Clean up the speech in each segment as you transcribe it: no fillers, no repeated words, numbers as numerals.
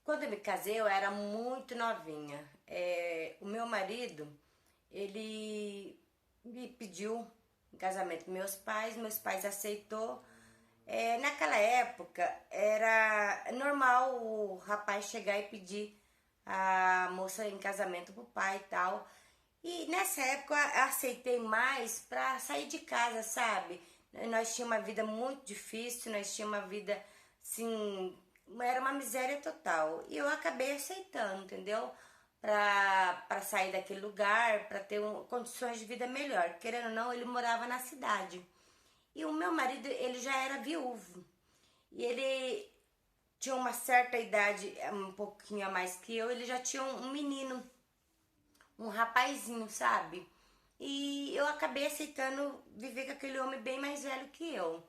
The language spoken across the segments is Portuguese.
Quando eu me casei, eu era muito novinha. O meu marido, ele me pediu em casamento meus pais aceitou. Naquela época, era normal o rapaz chegar e pedir a moça em casamento pro pai e tal. E nessa época eu aceitei mais pra sair de casa, sabe? Nós tínhamos uma vida muito difícil, nós tínhamos uma vida assim, era uma miséria total. E eu acabei aceitando, entendeu? Pra sair daquele lugar, pra ter condições de vida melhor. Querendo ou não, ele morava na cidade. E o meu marido, ele já era viúvo. E ele tinha uma certa idade, um pouquinho a mais que eu, ele já tinha um menino, um rapazinho, sabe? E eu acabei aceitando viver com aquele homem bem mais velho que eu.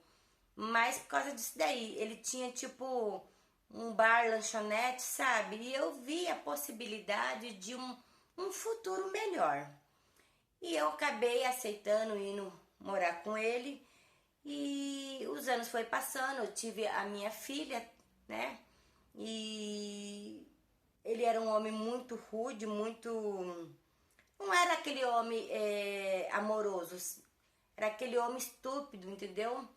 Mas por causa disso daí, ele tinha tipo um bar, lanchonete, sabe? E eu vi a possibilidade de um futuro melhor. E eu acabei aceitando indo morar com ele. E os anos foi passando, eu tive a minha filha, né? E ele era um homem muito rude, muito. Não era aquele homem amoroso, era aquele homem estúpido, entendeu?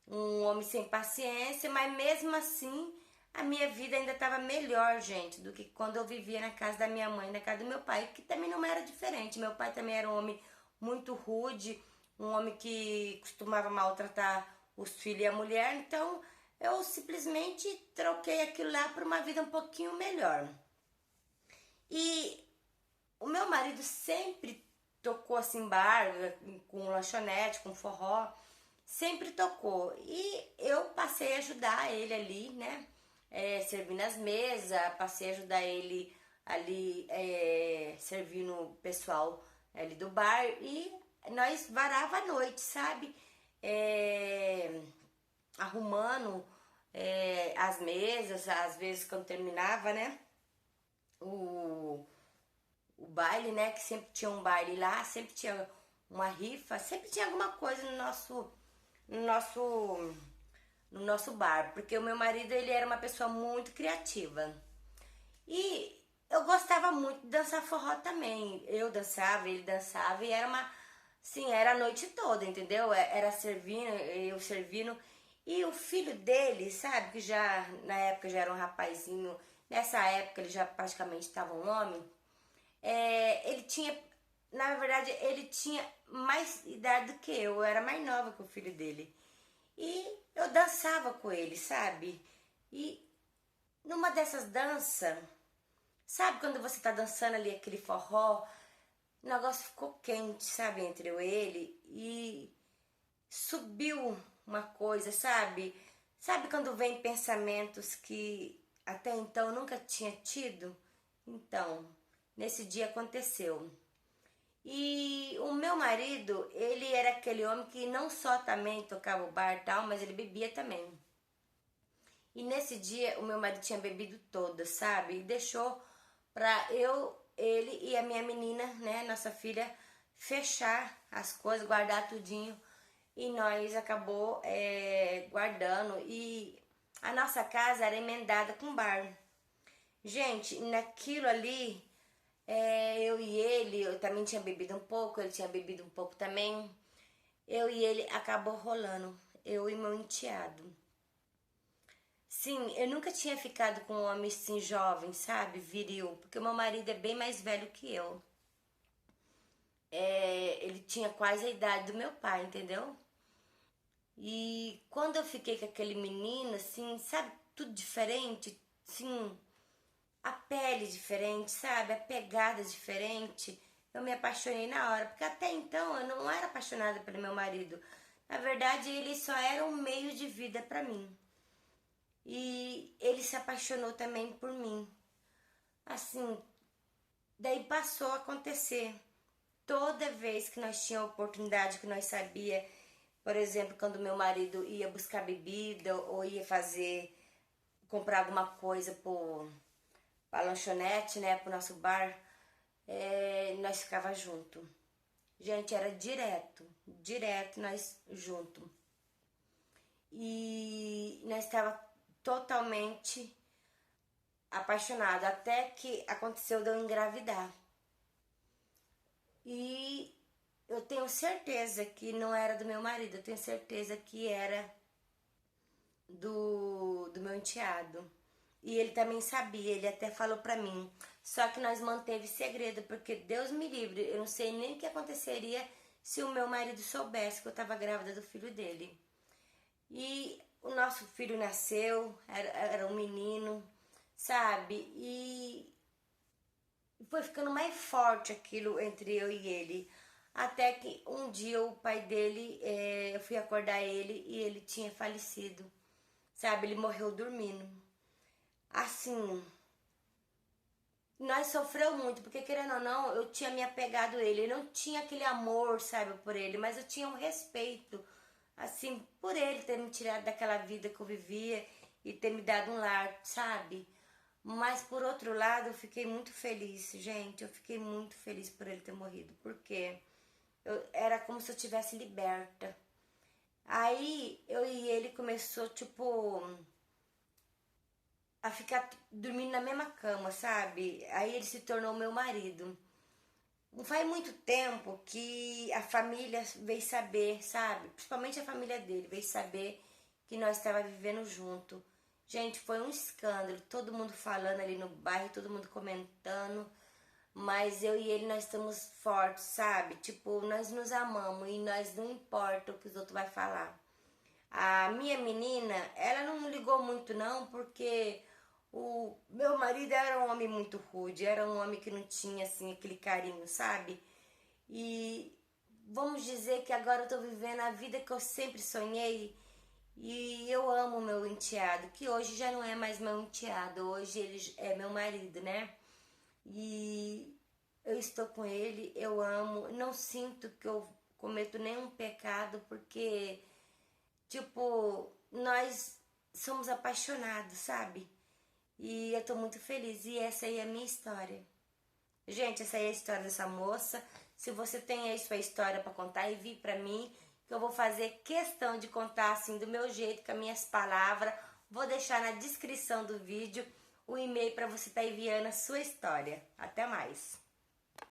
Um homem sem paciência, mas mesmo assim a minha vida ainda estava melhor, gente, do que quando eu vivia na casa da minha mãe, na casa do meu pai, que também não era diferente. Meu pai também era um homem muito rude, um homem que costumava maltratar os filhos e a mulher, então eu simplesmente troquei aquilo lá por uma vida um pouquinho melhor. E o meu marido sempre tocou assim bar, com lanchonete, com forró, sempre tocou. E eu passei a ajudar ele ali, né? Servindo as mesas, passei a ajudar ele ali, servindo o pessoal ali do bar. E nós varava a noite, sabe? Arrumando as mesas, às vezes quando terminava, né? O, o baile, né? Que sempre tinha um baile lá, sempre tinha uma rifa, sempre tinha alguma coisa no nosso, no nosso bar, porque o meu marido ele era uma pessoa muito criativa. E eu gostava muito de dançar forró também. Eu dançava, ele dançava e era uma, sim, era a noite toda, entendeu? Era servindo, eu servindo. E o filho dele, sabe, que já na época já era um rapazinho, nessa época ele já praticamente estava um homem. Ele tinha, na verdade, ele tinha mais idade do que eu era mais nova que o filho dele. E eu dançava com ele, sabe? E numa dessas danças, sabe quando você tá dançando ali aquele forró, o negócio ficou quente, sabe, entre eu e ele, e subiu uma coisa, sabe? Sabe quando vem pensamentos que até então eu nunca tinha tido? Então, nesse dia aconteceu. E o meu marido, ele era aquele homem que não só também tocava o bar e tal, mas ele bebia também. E nesse dia o meu marido tinha bebido toda, sabe? E deixou pra eu, ele e a minha menina, né, nossa filha, fechar as coisas, guardar tudinho. E nós acabou guardando. E a nossa casa era emendada com bar. Gente, naquilo ali, eu e ele, eu também tinha bebido um pouco, ele tinha bebido um pouco também. Eu e ele acabou rolando, eu e meu enteado. Sim, eu nunca tinha ficado com um homem assim jovem, sabe? Viril, porque o meu marido é bem mais velho que eu. Ele tinha quase a idade do meu pai, entendeu? E quando eu fiquei com aquele menino, assim, sabe, tudo diferente, assim, a pele diferente, sabe? A pegada diferente. Eu me apaixonei na hora, porque até então eu não era apaixonada pelo meu marido. Na verdade, ele só era um meio de vida para mim. E ele se apaixonou também por mim. Assim, daí passou a acontecer. Toda vez que nós tínhamos oportunidade, que nós sabia, por exemplo, quando meu marido ia buscar bebida ou ia fazer, comprar alguma coisa pra lanchonete, né, pro nosso bar, nós ficava junto. Gente, era direto nós junto. E nós estava totalmente apaixonado, até que aconteceu de eu engravidar. E eu tenho certeza que não era do meu marido, eu tenho certeza que era do meu enteado. E ele também sabia, ele até falou pra mim. Só que nós manteve segredo, porque Deus me livre, eu não sei nem o que aconteceria se o meu marido soubesse que eu tava grávida do filho dele. E o nosso filho nasceu, era um menino, sabe? E foi ficando mais forte aquilo entre eu e ele. Até que um dia o pai dele, eu fui acordar ele e ele tinha falecido, sabe? Ele morreu dormindo. Assim, nós sofreu muito, porque querendo ou não, eu tinha me apegado a ele. Eu não tinha aquele amor, sabe, por ele, mas eu tinha um respeito, assim, por ele ter me tirado daquela vida que eu vivia e ter me dado um lar, sabe? Mas por outro lado, eu fiquei muito feliz, gente. Eu fiquei muito feliz por ele ter morrido, porque era como se eu tivesse liberta. Aí eu e ele começou, tipo, a ficar dormindo na mesma cama, sabe? Aí ele se tornou meu marido. Não faz muito tempo que a família veio saber, sabe? Principalmente a família dele veio saber que nós estávamos vivendo junto. Gente, foi um escândalo. Todo mundo falando ali no bairro, todo mundo comentando. Mas eu e ele, nós estamos fortes, sabe? Tipo, nós nos amamos e nós não importa o que os outros vão falar. A minha menina, ela não ligou muito não, porque o meu marido era um homem muito rude, era um homem que não tinha assim aquele carinho, sabe? E vamos dizer que agora eu tô vivendo a vida que eu sempre sonhei e eu amo meu enteado, que hoje já não é mais meu enteado, hoje ele é meu marido, né? E eu estou com ele, eu amo, não sinto que eu cometo nenhum pecado, porque tipo, nós somos apaixonados, sabe? E eu tô muito feliz. E essa aí é a minha história. Gente, essa aí é a história dessa moça. Se você tem aí sua história para contar, envie para mim, que eu vou fazer questão de contar assim do meu jeito, com as minhas palavras. Vou deixar na descrição do vídeo o e-mail para você estar enviando a sua história. Até mais.